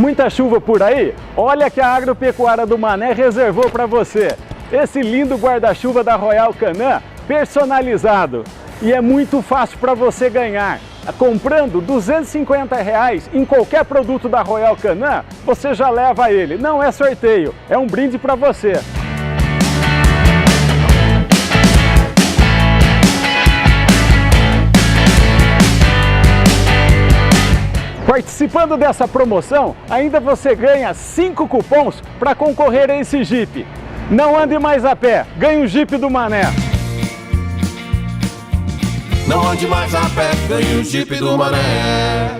Muita chuva por aí? Olha que a Agropecuária do Mané reservou para você. Esse lindo guarda-chuva da Royal Canin, personalizado. E é muito fácil para você ganhar. Comprando R$ 250 em qualquer produto da Royal Canin, você já leva ele. Não é sorteio, é um brinde para você. Participando dessa promoção, ainda você ganha 5 cupons para concorrer a esse Jeep. Não ande mais a pé, ganhe um Jeep do Mané. Não ande mais a pé, ganhe um Jeep do Mané.